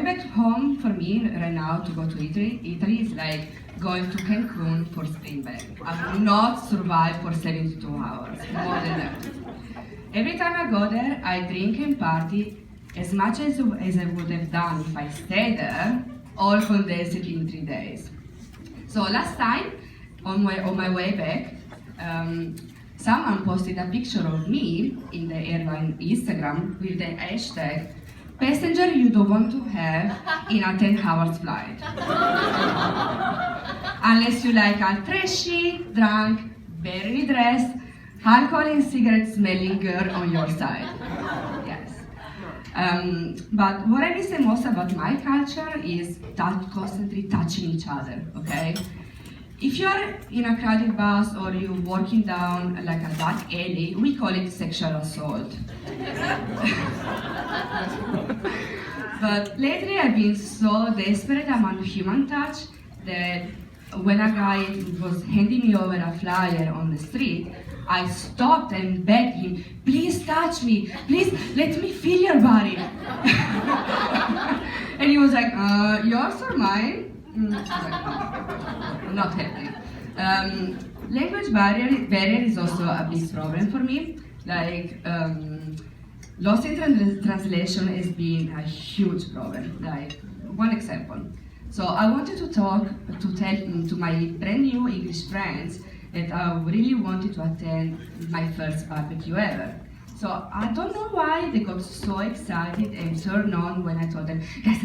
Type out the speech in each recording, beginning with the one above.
going back home for me right now to go to Italy is like going to Cancun for spring break. I will not survive for 72 hours, more than that. Every time I go there, I drink and party as much as I would have done if I stayed there, all condensed in 3 days. So last time, on my way back, someone posted a picture of me in the airline Instagram with the hashtag passenger you don't want to have in a 10 hours flight. Unless you like a trashy, drunk, barely dressed, alcohol and cigarette smelling girl on your side. Yes. But what I miss the most about my culture is constantly touching each other, okay? If you're in a crowded bus or you're walking down like a dark alley, we call it sexual assault. But lately I've been so desperate about human touch that when a guy was handing me over a flyer on the street, I stopped and begged him, please touch me, please let me feel your body. And he was like, yours or mine? Not happening. Language barrier is also a big problem for me. Like, lost in translation has been a huge problem. Like, one example. So I wanted to tell to my brand new English friends that I really wanted to attend my first barbecue ever. So I don't know why they got so excited and turned on when I told them, guys,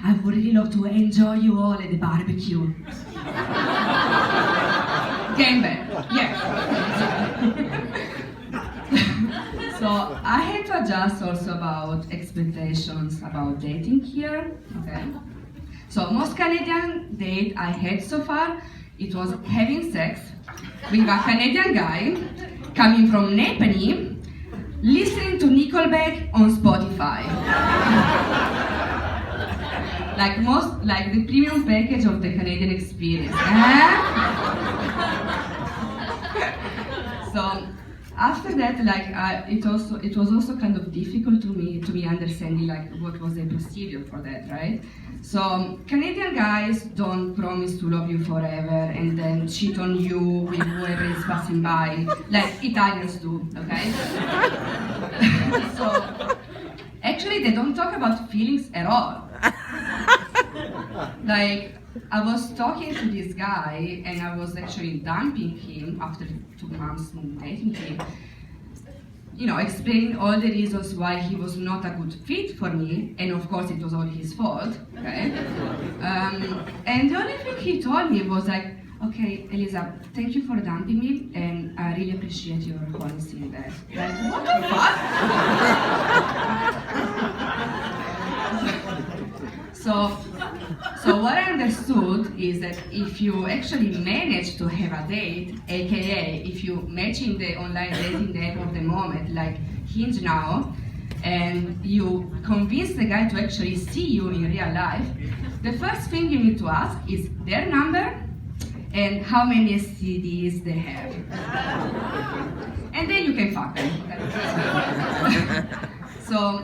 I would really love to enjoy you all at the barbecue. Gangbang, yeah. So I had to adjust also about expectations about dating here, okay? So most Canadian date I had so far, it was having sex with a Canadian guy coming from Nepal, listening to Nickelback on Spotify. like the premium package of the Canadian experience. So after that, it was also kind of difficult to me understanding like what was the procedure for that, right? So Canadian guys don't promise to love you forever and then cheat on you with whoever is passing by, like Italians do, okay? So actually they don't talk about feelings at all. Like, I was talking to this guy and I was actually dumping him after 2 months dating him. You know, explaining all the reasons why he was not a good fit for me, and of course it was all his fault, okay? And the only thing he told me was like, okay, Elisa, thank you for dumping me, and I really appreciate your honesty in that. Like, what the fuck? So what I understood is that if you actually manage to have a date, aka if you match in the online dating app of the moment, like Hinge now, and you convince the guy to actually see you in real life, the first thing you need to ask is their number and how many STDs they have. And then you can fuck them. So,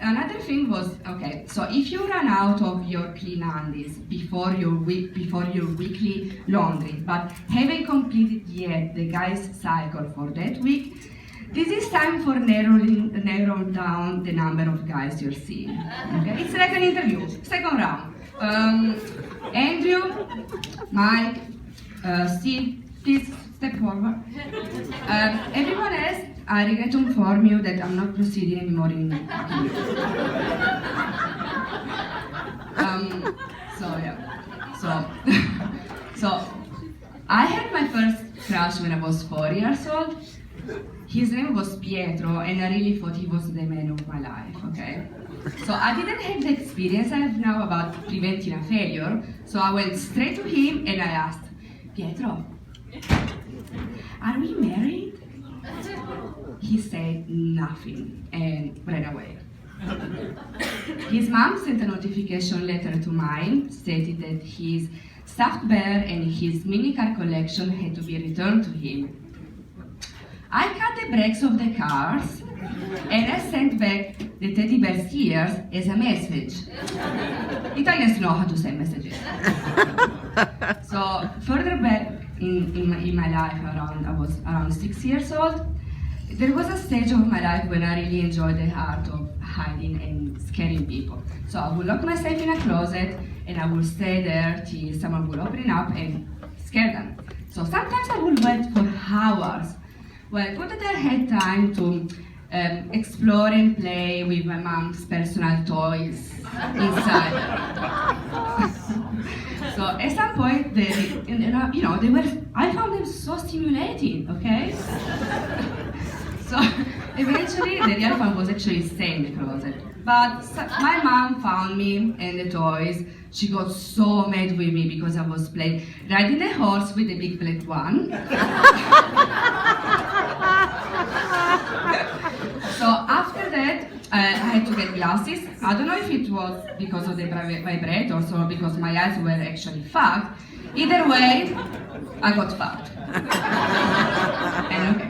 another thing was, okay, so if you run out of your clean undies before your weekly laundry, but haven't completed yet the guy's cycle for that week, this is time for narrowing down the number of guys you're seeing. Okay? It's like an interview, second round. Andrew, Mike, Steve, please step forward. Everyone else, I regret to inform you that I'm not proceeding anymore in you. So I had my first crush when I was 4 years old. His name was Pietro, and I really thought he was the man of my life, okay? So I didn't have the experience I have now about preventing a failure, so I went straight to him and I asked, Pietro, are we married? He said nothing and ran away. His mom sent a notification letter to mine stating that his stuffed bear and his mini car collection had to be returned to him. I cut the brakes of the cars and I sent back the teddy bear's ears as a message. Italians know how to send messages. So further back in my life, I was around 6 years old, there was a stage of my life when I really enjoyed the art of hiding and scaring people. So I would lock myself in a closet and I would stay there till someone would open it up and scare them. So sometimes I would wait for hours. Well, not that I had time to explore and play with my mom's personal toys inside. So at some point, I found them so stimulating, okay? So eventually, the real fun was actually staying in the closet. But my mom found me and the toys. She got so mad with me because I was playing riding a horse with the big black one. So after that, I had to get glasses. I don't know if it was because of the vibrators or because my eyes were actually fucked. Either way, I got fucked. And okay.